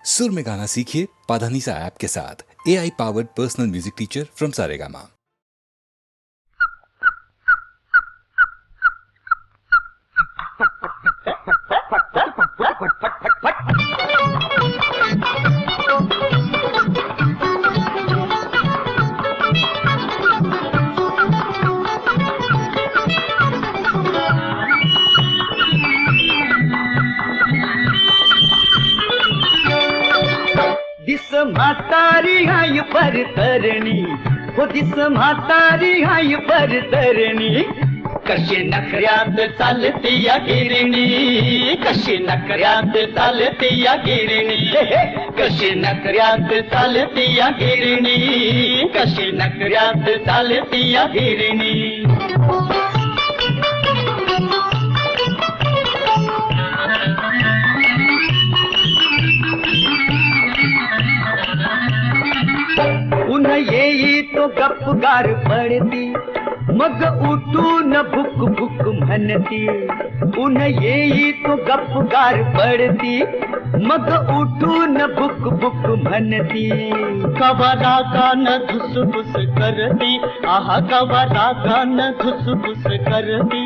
सुर में गाना सीखिए पाधानीसा ऐप के साथ। AI powered personal music teacher from Saregama. This म्हातारी हाय परतरणी, हो दिस म्हातारी हाय परतरणी, कशी नखऱ्यात चालती या गिरणी, कशी नखऱ्यात चालती या गिरणी, कशी नखऱ्यात चालती या गिरणी, कशी नखऱ्यात चालती या गिरणी. उन येई तो गपगार पडती, मग उठून भुक भुक म्हणती. उन येई तो गपगार पडती, मग उठून भुक भुक म्हणती. कवा रागानं धुसफुस करती, आहा कवा रागानं धुसफुस करती.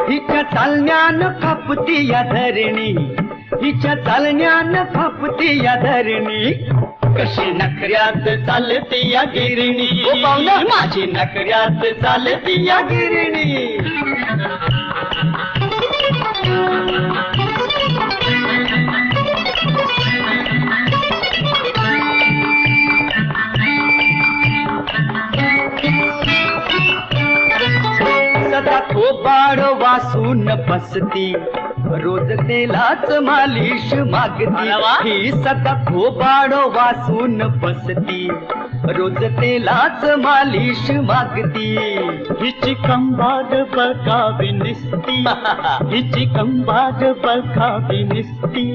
हिच्या चालण्यानं कापती या धरणी, हिच्या चालण्यानं कापती या धरणी, कशी नखऱ्यात चालती या गिरणी, माझी नखऱ्यात चालती या गिरणी. सदा थोबाड वासून बसती, रोज तेलाच मालिश मागती. ही सदा थोबाड वासून बसती, रोज तेलाच मालिश मागती. हिची कंबाड बघावी निसती, हिची कंबाड बघावी निसती.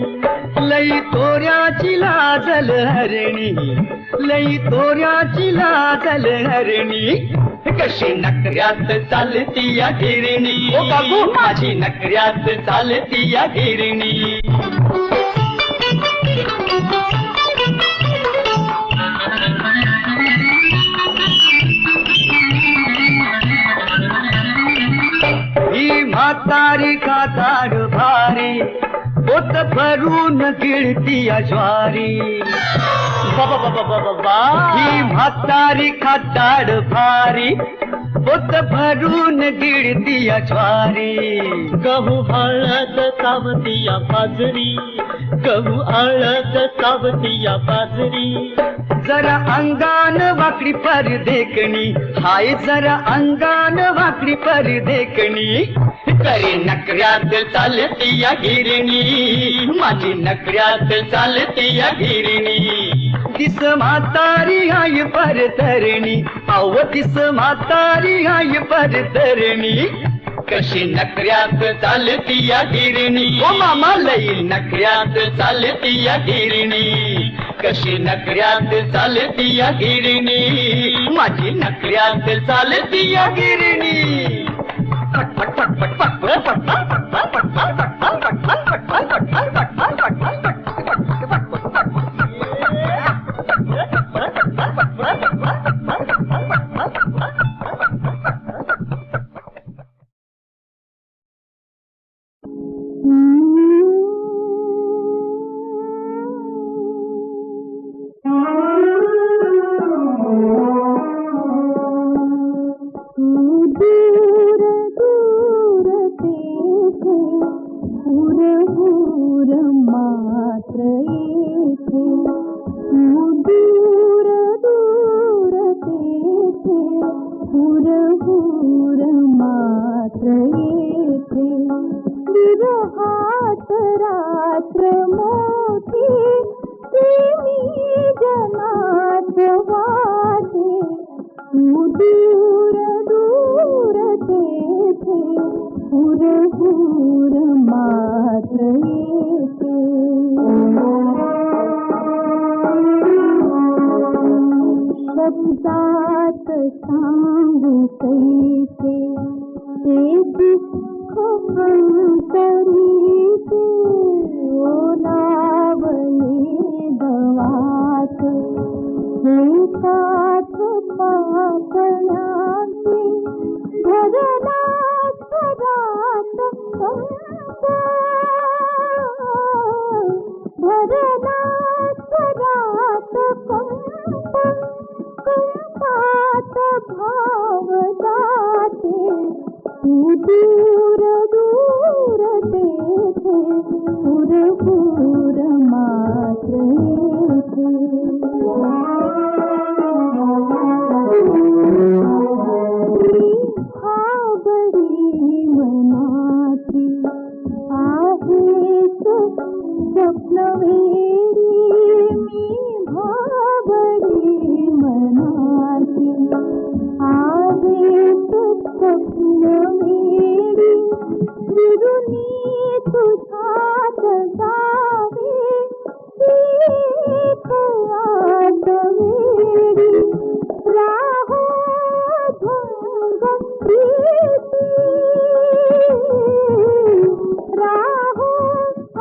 लई तोऱ्याची लाजल हरणी, लई तोऱ्याची लाजल हरणी, कशी नखऱ्यात चालती या गिरणी, ओ काकू माझी नखऱ्यात चालती या गिरणी. ही म्हातारी काताड भारी, पोत भरून गिळती या ज्वारी. बाबा बाबा बाबा बा, ही म्हातारी खाताड भारी, पोत भरून गिळती या ज्वारी. गहू हळद कावती या बाजरी, गहू हळद कावती या बाजरी. जरा अंगान वाकडी पर देखणी, हाय जरा अंगान वाकडी पर देखणी, तरी नखऱ्यात चालती या गिरणी, माझी नखऱ्यात चालती या गिरणी. दिस म्हातारी हाय परतरणी, अव दिस म्हातारी हाय परतरणी, कशी नखऱ्यात चालती या गिरणी, ओ मामा लई नखऱ्यात चालती या गिरणी, कशी नखऱ्यात चालती या गिरणी, माझी नखऱ्यात चालती या गिरणी. पट पट पट पट पट पट पट पट पट शब्दात सांगू कैसे ते दुःख अंतरीचे ओलावले तरणात रात कंपात भाव जाते तू दूर दूर तेथे पुरपूर मात्र मनाची आहेच स्वप्नवेडी मी भाबडी मनाची आहेच स्वप्नवेडी विरुनी तुझ्यात जावे दीप आत वेडी राहो भंग प्रीती राहो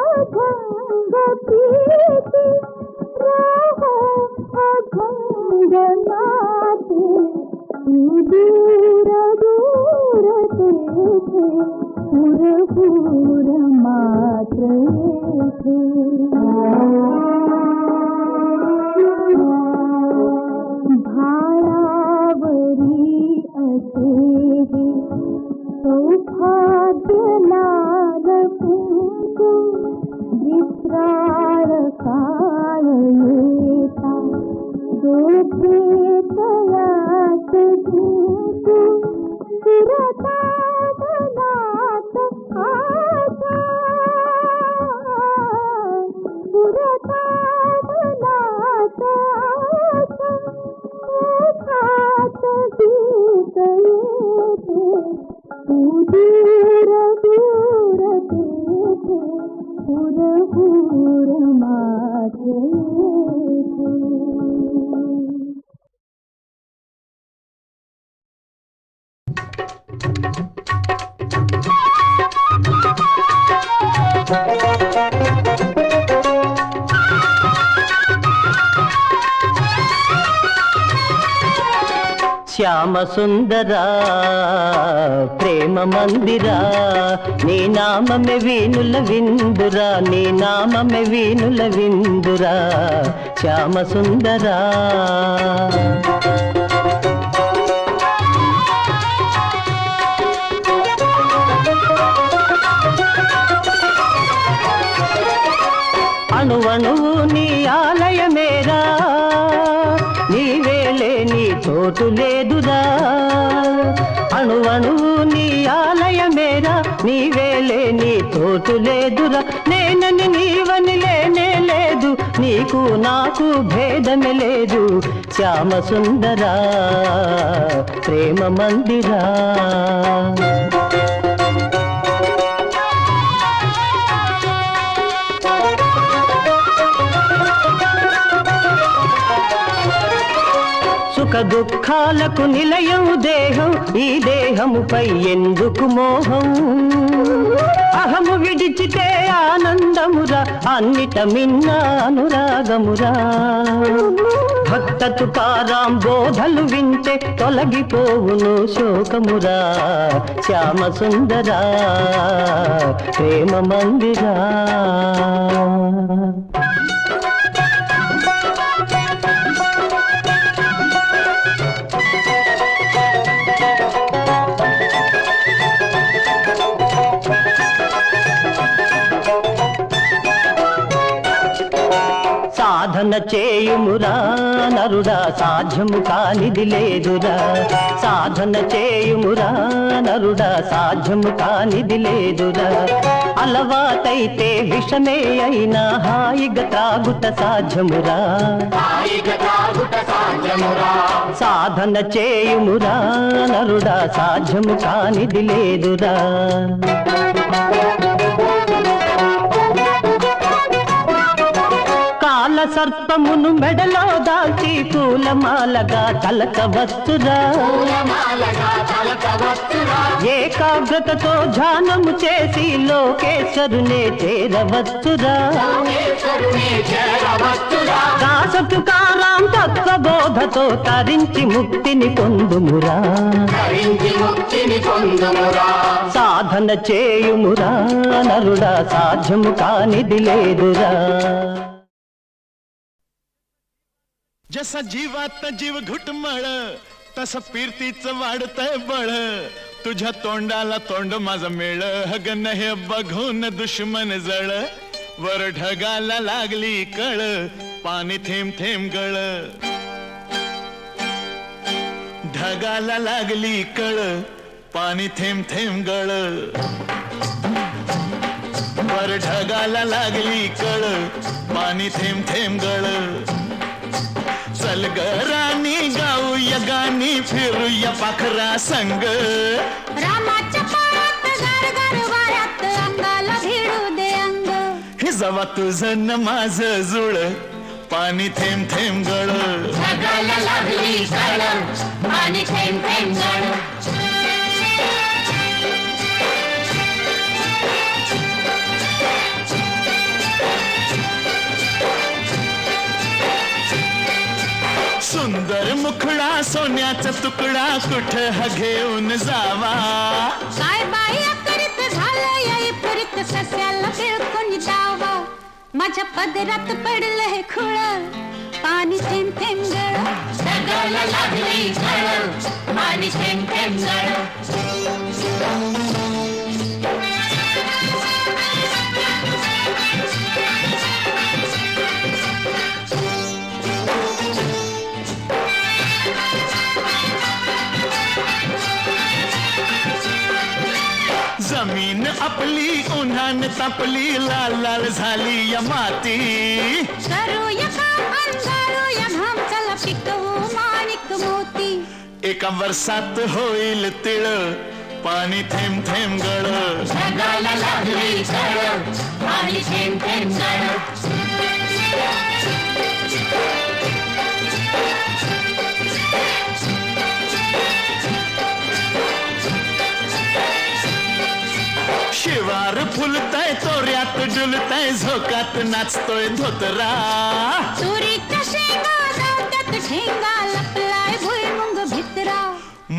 अभंग प्रीती राहो अभंग नाते तू दूर दूर तेथे पुरपूर मात्र येथे भाळावरी असे हे सौभाग्य लाल कुंकू विस्राळ काळ येता दोघे तयात जिंकू फिरतात नात आशा फिरतात नात आशा ओठात गीत येते तू दूर दूर तेथे पुरपूर मात्र येथे శ్యామ సుందరా ప్రేమ మందిరా నీ నామమే వీణుల విందురా నీ నామమే వీణుల విందురా శ్యామ సుందరా అణువణువు నీ ఆలయమేరా నీవేలే నీ చోటు లేదురా అణువణువు నీ ఆలయమేరా నీవేలే నీ చోటు లేదురా నేనని నీవని లేనే లేదు నీకు నాకు భేదమే లేదు శ్యామ సుందరా ప్రేమ మందిరా సుఖ దుఃఖాలకు నిలయం దేహం ఈ దేహముపై ఎందుకు మోహం అహము విడిచితే ఆనందమురా అన్నిట మిన్న అనురాగమురా భక్త తుకారాం బోధలు వింటే తొలగిపోవును శోకమురా శ్యామ సుందరా ప్రేమ మందిరా సాధన చేయుమురా నరుడా సాధ్యము కానిది లేదురా సాధన చేయుమురా నరుడా సాధ్యము కానిది లేదురా అలవాటైతే విషమే అయినా హాయిగా తాగుట సాధ్యమురా సాధన చేయుమురా నరుడా సాధ్యము కానిది లేదురా కాల సర్పమును మెడలో దాల్చి పూలమాలగా తలకవచ్చురా ఏకాగ్రతతో ధ్యానము చేసి లోకేశ్వరునే చేరవచ్చురా దాస తుకారాం తత్వ తత్వబోధతో తరించి ముక్తిని పొందుమురా సాధన చేయుమురా నరుడా సాధ్యము కానిది లేదురా जसा जीवात जीव घुटमळ तसं फिरतीच वाढतंय बळ तुझ्या तोंडाला तोंड माझं मेळ हगन हे बघून दुश्मन जळ वर ढगाला लागली कळ पाणी थेंब थेंब गळ ढगाला लागली कळ पाणी थेंब थेंब गळ वर ढगाला लागली कळ पाणी थेंब थेंब गळ चल ग राणी गाऊया गाणी फिरूया पाखरा संग रामाच्या पायात गार वाऱ्यात अंगाला भिडू दे अंग हे जवा तुझं न माझं जुळ पाणी थेंब थेंब गळ ढगाला लागली कळ पाणी थेंब थेंब गळ सुंदर मुखडा सोन्याचा तुकडा कुठं हा घेऊन जावा काय बाई करीत झालं याई परीत सस्याला बिळकून जावा माझ्या पदरात पडलं हे खुळ पाणी थेंब थेंब गळ ढगाला लागली कळ पाणी थेंब थेंब गळ जमीन आपली उन्हान तापली लाल लाल झाली या माती करूया काम अंधारूया घाम चला पिकवू माणिक मोती एका वर्षात होईल तिळ पाणी थेंब थेंब गळ ढगाला लागली कळ पाणी थेंब थेंब गळ शिवार फुलतय तोऱ्यात डुलतय झोकात नाचतोय धोतरा तुरीच्या शेंगा जात्यात ठेंगा लपलाय भुईमुंग भितरा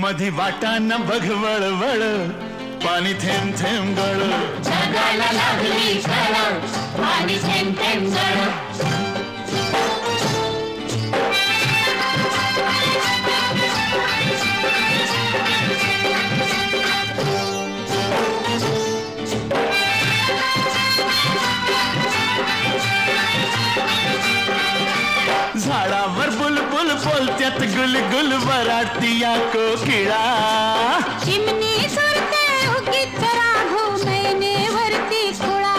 मधी वाटान बघ वळवळ पाणी थेंब थेंब गळ ढगाला लागली कळ पाणी थेंब थेंब गळ झाडावर बुलबुल बोलत्यात गुलगुल वराडती या कोकिळा चिमणी सुरते उगीच राघो मैनेवरती खुळा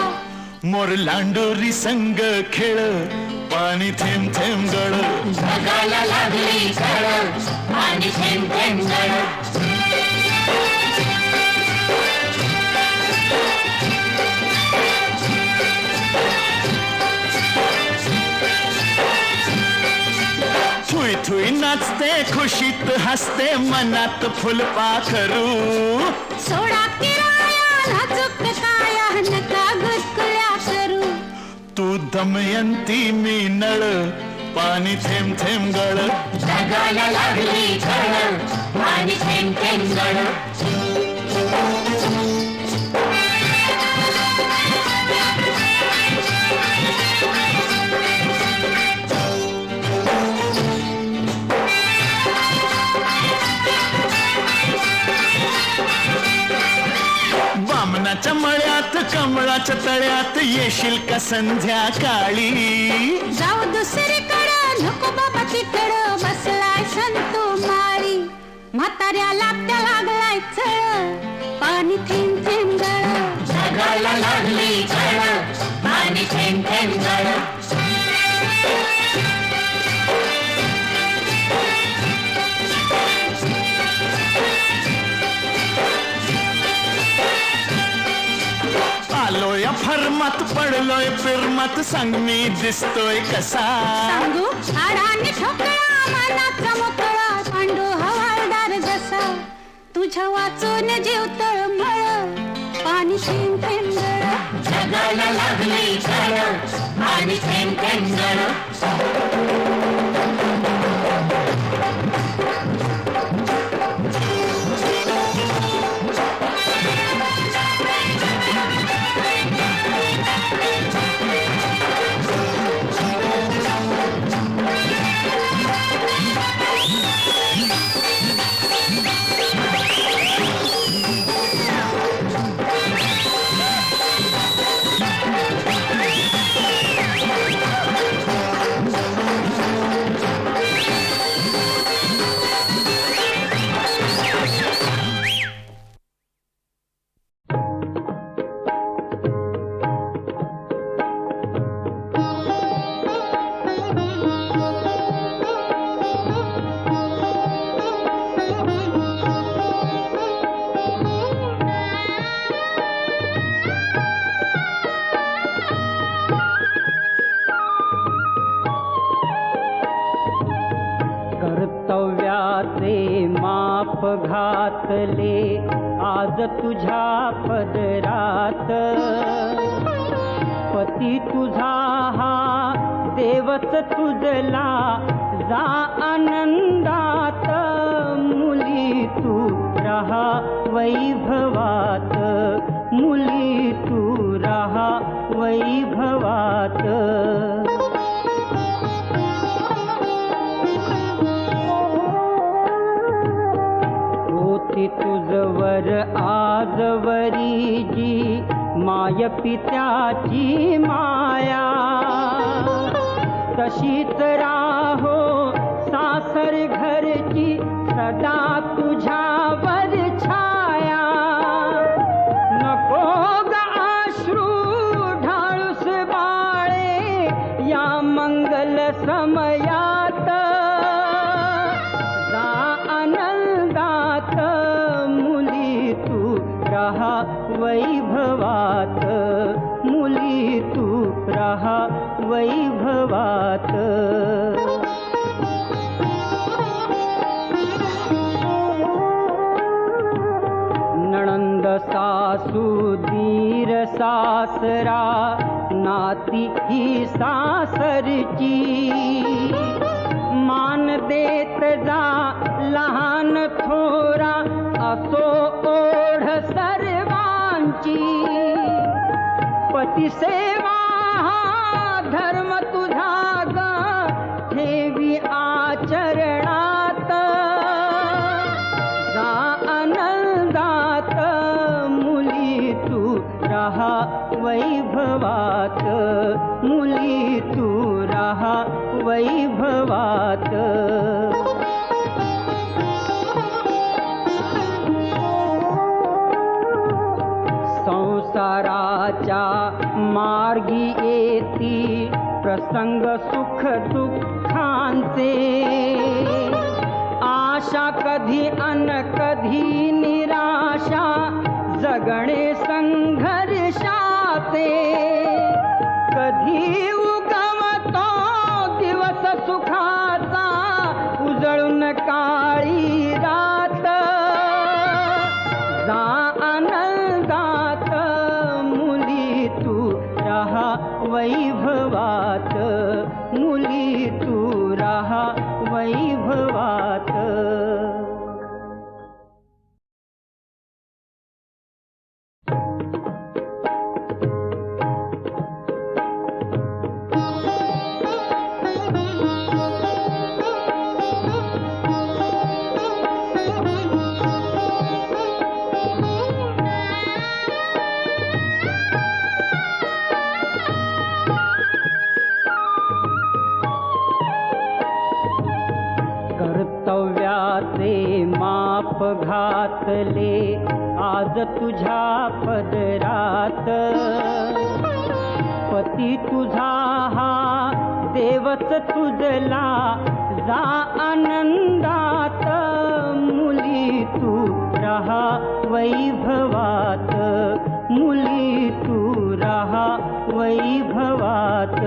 मोर लांडोरी संग खेळ पाणी थेंब थेंब गळ ढगाला लागली कळ पाणी थेंब थेंब गळ थुई थुई नाचते खुशीत हसते मनात फुलपाखरू सोडा किराया नाजूक काया नका गुदकुल्या करू तू दमयंती मी नळ पाणी थेंब थेंब गळ ढगाला लागली कळ पाणी थेंब थेंब गळ बामणाच्या मळ्यात कमळाच्या तळ्यात येशील का संध्याकाळी जाऊ दुसरीकडं नको बाबा तिकडं बसलाय संतू माळी म्हाताऱ्याला त्या लागलाय चळ पाणी थेंब थेंब गळ ढगाला लागली कळ पाणी थेंब थेंब गळ आलोय फरमात पडलोय फिरमात सांग मी दिसतोय कसा सांगू हाडाने ठोकळा मनाचा मोकळा पांडू हवालदार जसा तुझ्या वाचून जीव तळमळ पाणी थेंब थेंब गळ ढगाला लागली कळ पाणी थेंब थेंब गळ कर्तव्याचे माप घातले आज तुझ्या पदरात, पती तुझा हा देवच तुझला जा आनंदात, मुली तू रहा वैभवात, मुली तू रहा वैभवात. होती तुझवर आजवरी जी माय पित्याची माया, तशीच राहो सासर घरची सदा तुझ्यावर छाया. नको ग अश्रू ढाळूस बाळे या मंगल समयात, जा आनंदात, मुली तू रहा वैभवात, मुली तू रहा वैभवात. नणंद सासू दीर सासरा नाती ही सासरची, मान देत जा लहान थोरा असो ओढ सर्वांची. पती सेवा हा धर्म तुझा ग ठेवी आचरणात, जा आनंदात, मुली तू रहा वैभवात, मुली तू रहा वैभवात. संसाराच्या मार्गी येती प्रसंग सुख दुःखांचे, आशा कधी अन कधी निराशा जगणे संघर्षाचे. कधी उगवतो दिवस सुखाचा उजळून काळी रात, जा आनंदात, मुली तू रहा वैभवात, मुली तू रहा वैभवात. कर्तव्याचे माप घातले आज तुझ्या पदरात, पती तुझा हा देवच तुझला जा आनंदात, मुली तू रहा वैभवात, मुली तू रहा वैभवात.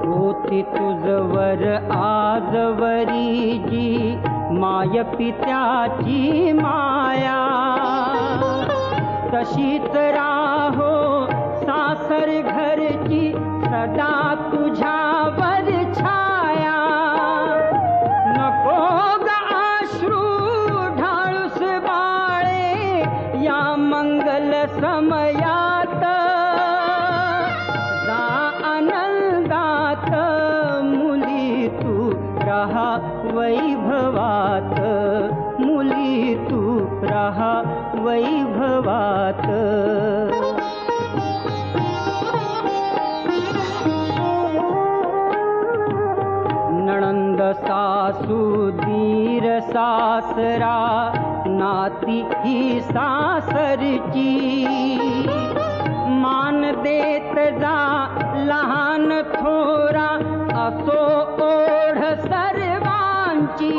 होती तुझवर आजवरी जी माय पित्याची माया, तशीच राहो सासर घरची सदा तुझ्यावर छाया. नको ग अश्रू ढाळूस बाळे या मंगल समयात, जा आनंदात, मुली तू रहा वैभवात, मुली तू रहा वैभवात. नणंद सासू दीर सासरा नाती ही सासरची, मान देत जा लहान थोरा असो ओढ सर्वांची.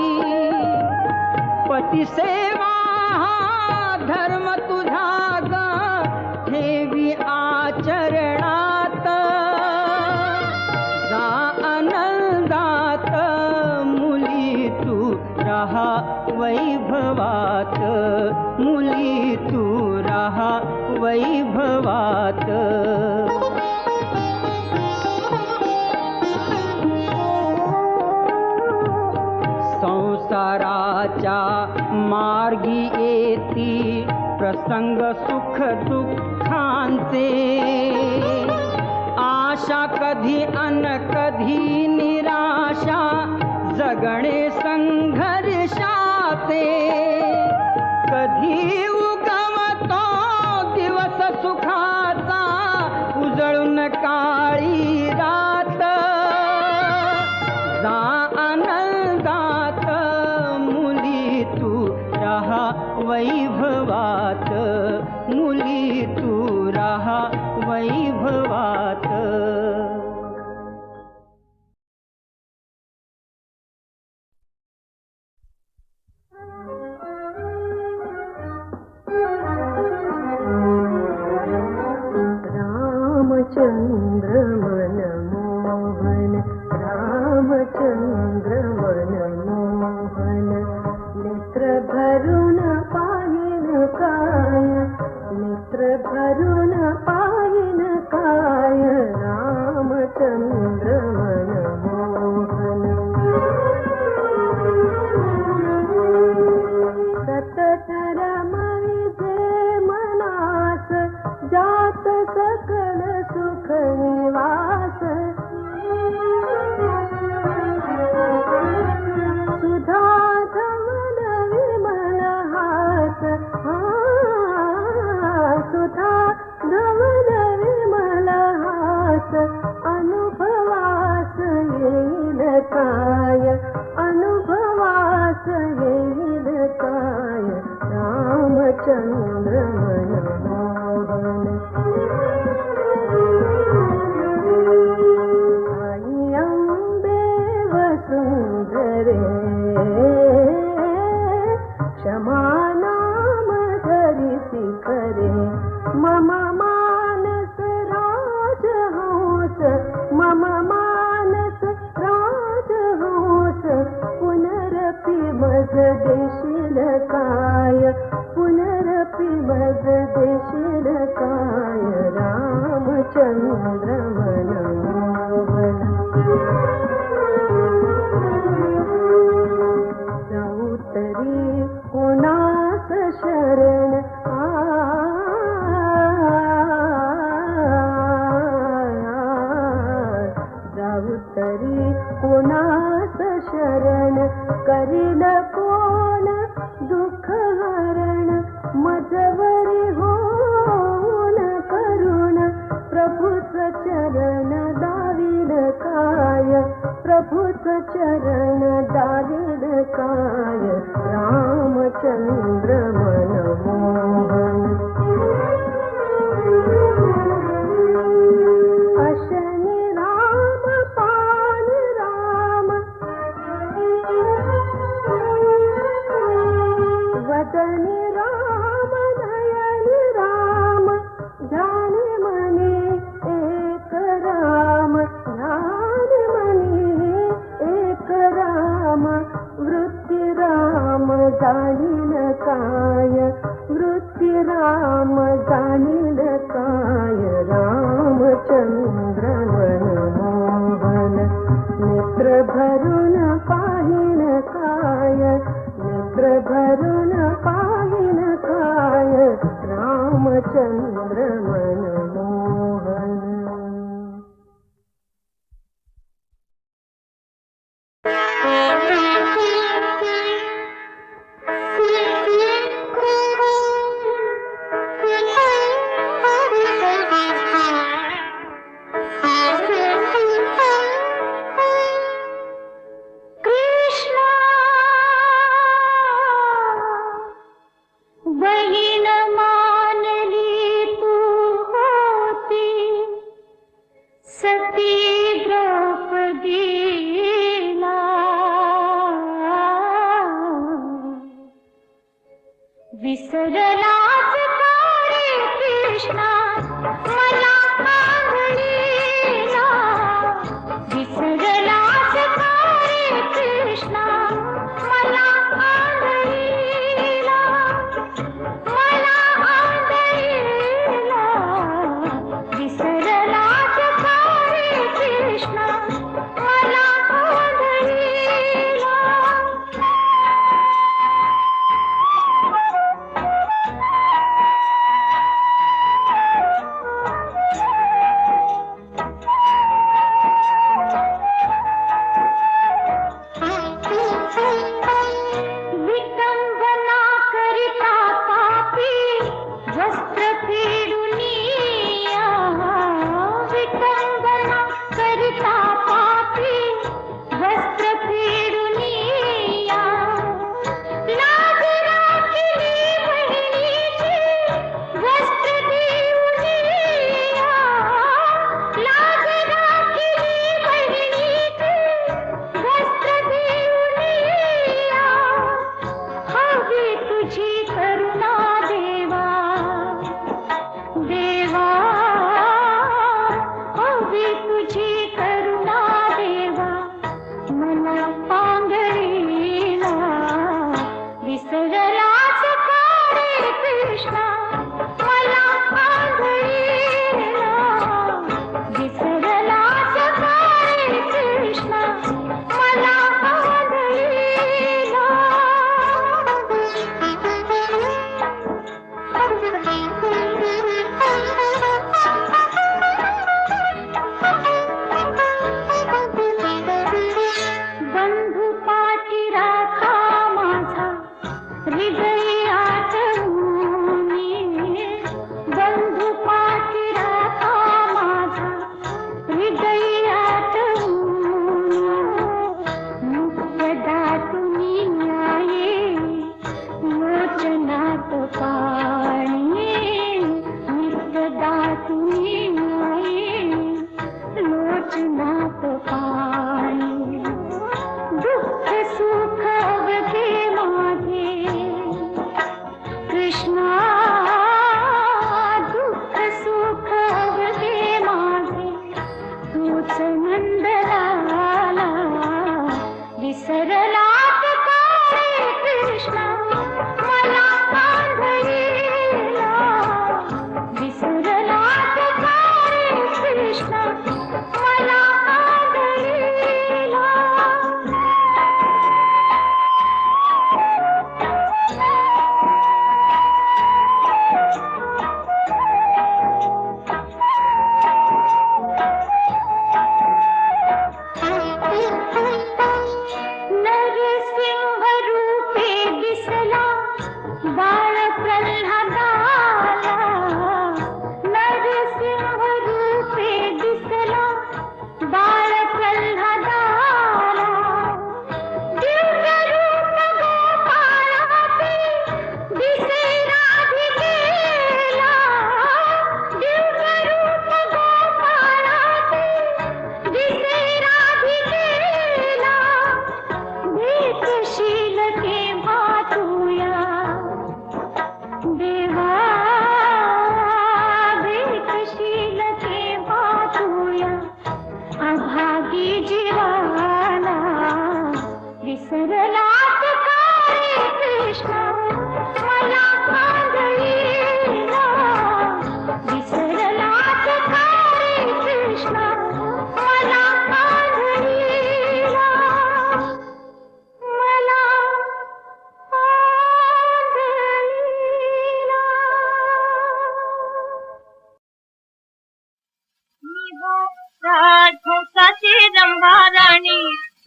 पती सेवा हा धर्म तुझा ग ठेवी आचरणात, राहा वैभवात. संसाराच्या मार्गी येती प्रसंग सुख दुःखांचे. आशा कधी अन कधी निराशा जगणे संघर्षाचे. कधी उगवतो दिवस सुखाचा उजळून काळी रात. जा आनंदात मुली तू राहा वैभवात. मुली तू राहा वैभवात. रामचंद्र मनमोहन, रामचंद्र मनमोहन. नेत्र भरून पाहिन काय, नेत्र भरून पाहिन काय. रामचंद्र मनमोहन. सतत रमविजे मनास, जात सकल सुख निवास. सुधा धवल विमल हास, सुधा धवल विमल हास. अनुभवास येईल काय, अनुभवास येईल काय. रामचंद्र मनमोहन. आई अंबे वसुंधरे, क्षमा नाम धरिसी करे. मम मानस राजहंस, मम मानस राजहंस. पुनरपि मज देशील काय, पुनरपि मज देशील काय. रामचंद्र मनमोहन. जाऊ तरी कोणास शरण, जाऊ तरी कोणास शरण. करील कोण दुःख हरण, मजवरी होऊन करुण. प्रभुच चरण दाविल काय, प्रभुच चरण दाविल काय. रामचंद्र मनमोहन. अशनि राम पान राम, वदनी राम नयनी राम. ध्यान मनी एक राम, ध्यान मनी एक राम. वृत्ती राम जाणील काय, वृत्ती राम जाणील काय. रामचंद्र मनमोहन. नेत्र भरून पाहिन काय, नेत्र भरून पाहिन काय. रामचंद्र मनमोहन. बहीण मानली तू होती, सती द्रौपदीला. विसरलास का रे कृष्णा मला आंधळीला. विसरलास का रे कृष्णा मला आंधळीला. मला आंधळीला.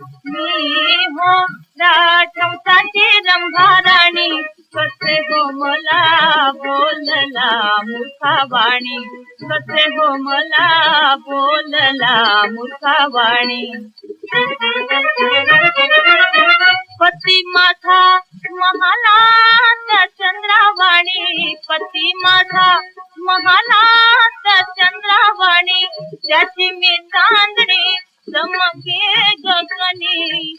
मी हो राठौताची रंभाराणी कसे हो मला बोलला मुखावाणी कसे हो मला बोलला मुखावाणी पती माझा महालात चंद्रावाणी पती माझा महालात चंद्रावाणी त्याची मी चांदणी चमके गगनी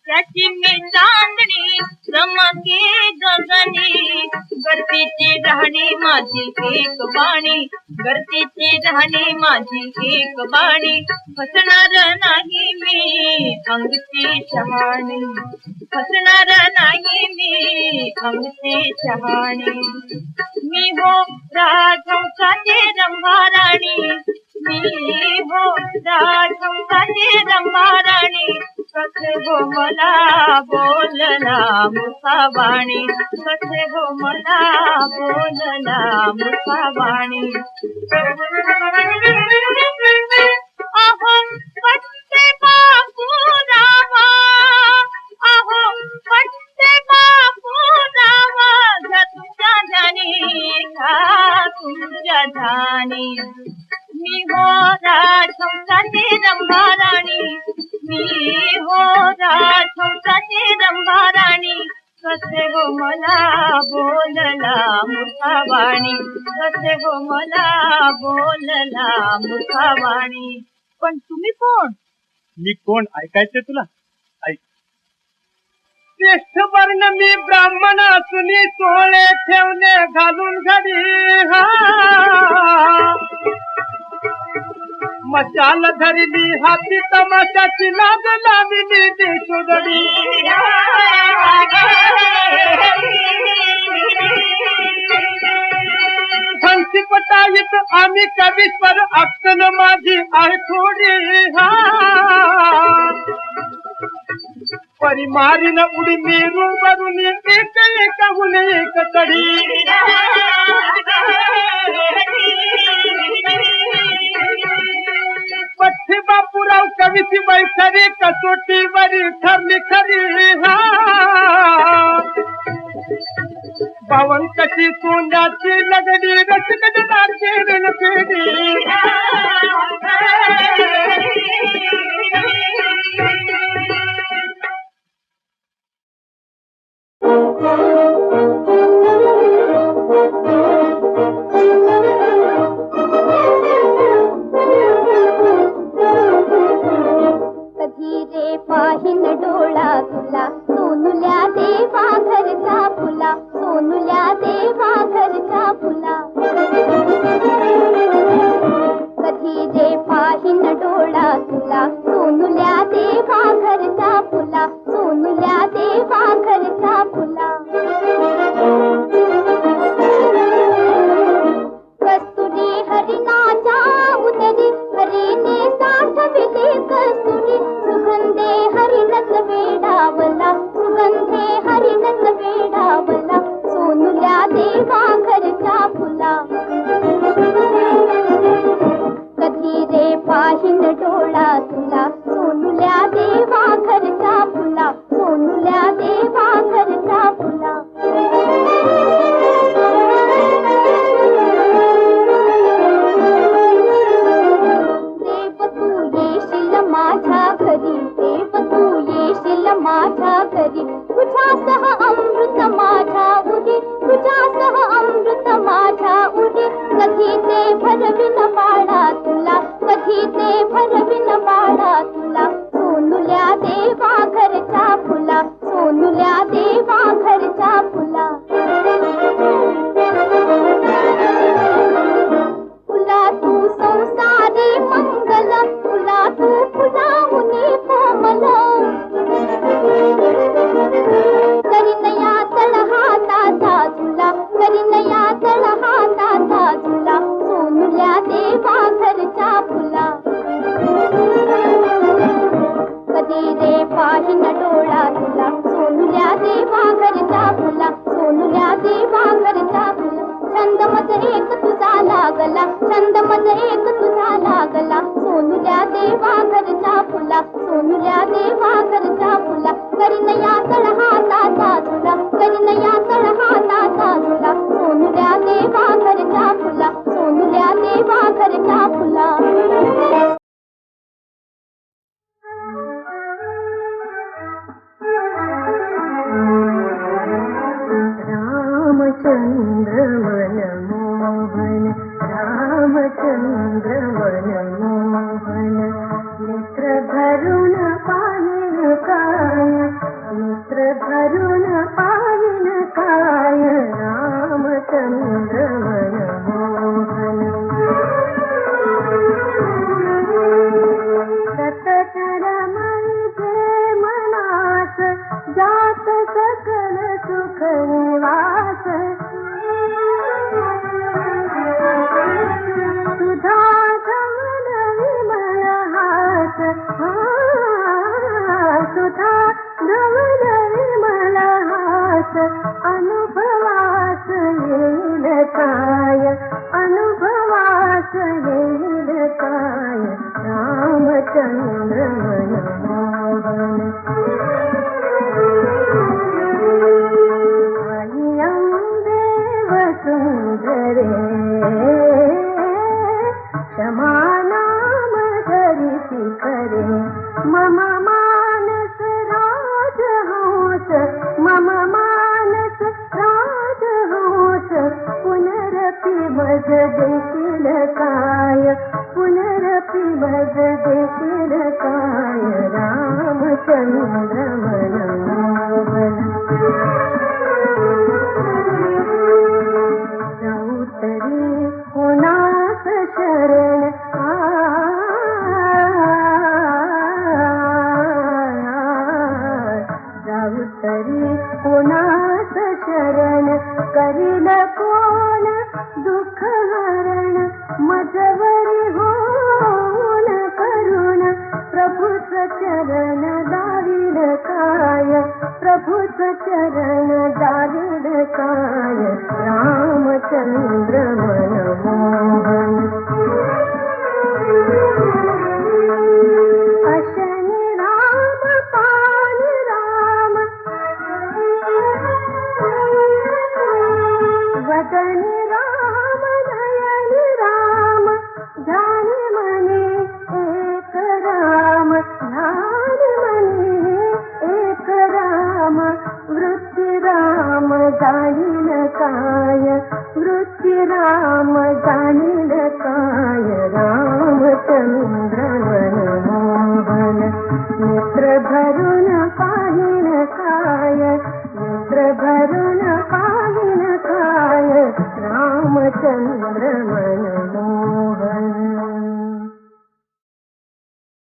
त्याची मी चांदणी चमके गगनी गर्दीची राहणी माझी एक बाणी गर्दीची राहणी माझी एक बाणी फसणार नाही मी अंगची शहाणी फसणार नाही मी अंगची शहाणी मी हो राघवकाची रंभाराणी मी हो राघवकाची रंभाराणी कसे हो मला बोलला मुखावाणी कसे हो मला बोलला मुखावाणी अहो पट्टे बापू रामा अहो पट्टे बापू रामा घ्या तुमच्या ध्यानी घ्या तुमच्या ध्यानी मी हो राघवकाची रंभाराणी मी हो राघवकाची रंभाराणी कसे हो मला बोलला मुखावाणी कसे हो मला बोलला मुखावाणी पण तुम्ही कोण मी कोण ऐकायचे तुला ऐक श्रेष्ठ वर्ण मी ब्राह्मण असून सोळे ठेवणे घालून घरी मशाल धरली हाती तमाशाची लाज लावली देशोदरी फंसी पटाईत आम्ही कवीश्वर अक्कल माझी आहे थोडी परी मारीन उडी मेरू वरून एक एकहून एक तडी पठ्ठी बापूराव कवीची बैठरी कसोटीवरी ठरली खरी भावन कशी सोन्याची लगडी रसगडणाची रणपेडी कधी रे पाहिन डोळा तुला सोनुल्या देवा घरचा फुला सोनुल्या देवा घरचा फुला कधी रे पाहिन डोळा तुला सोनुल्या देवा घरचा फुला सोनुल्या देवा घरचा फुला कस्तुरी हरिणाच्या उदरी हरीने साठविले कस्तुरी सुगंधे हरिणच वेडावला सुगंधे हरिणच वेडावला सोनुल्या देवा घरचा फुला कधी रे पाहिन डोळा तुला सोनुल्या देवा घरचा फुला सोनुल्या देवा घरचा फुला माझ्या घरी तुझ्यासह अमृत माझ्या उरी तुझ्यासह अमृत माझ्या उरी कधी ते भरविन बाळा तुला कधी ते भरविन बाळा तुला सोनुल्या देवा घरच्या फुला सोनुल्या देवा घरच्या फुला फुला तू संसारी मंगल फुला तू फुलाहुनी कोमल करिनया तळहाताचा झुला करिनया तळहाताचा झुला सोनुल्या देवा घरच्या फुला कधी रे पाहिन डोळा तुला सोनुल्या देवा घरच्या फुला सोनुल्या देवा घरच्या फुला छंद मज एक तुझा लागला छंद मज एक तुझा लागला सोनुल्या देवा घरच्या फुला सोनुल्या देवा घरच्या फुला करीनया तळ हाताचा झुला करीनया तळ हाताचा झुला सोनुल्या देवा घरच्या फुला सोनुल्या देवा घरच्या फुला रामचंद्र मनमोहन रामचंद्र मनमोहन नेत्र भरून पाहिन काय नेत्र भरून पाहिन काय रामचंद्र मनमोहन सतचर जे मनास जात सकल सुख निवास सुधा धवल विमल हास सुधा धवल विमल हास अनुभवास येईल काय अनुभवास येईल काय रामचंद्र मनमोहन सुंदरे क्षमा नाम धरिसी करे मम मानस राजहंस मम मानस राजहंस पुनरपि मज देशील काय पुनरपि मज देशील काय रामचंद्र मनमोहन जाऊतरी कोणास शरण जाऊतरी कोणास शरण करील कोण दुःख हरण मजवरी होऊन करुण प्रभुच चरण दारील काय प्रभुच चरण दारील काय रामचंद्र मनमोहन अशनि राम पानि राम वदनि राम नयनि राम ध्यानि मनी एक राम ध्यानि मनी एक राम वृत्ति राम जाणील काय वृत्ति राम जाणील काय रामचंद्र मनमोहन नेत्र भरून पाहिन काय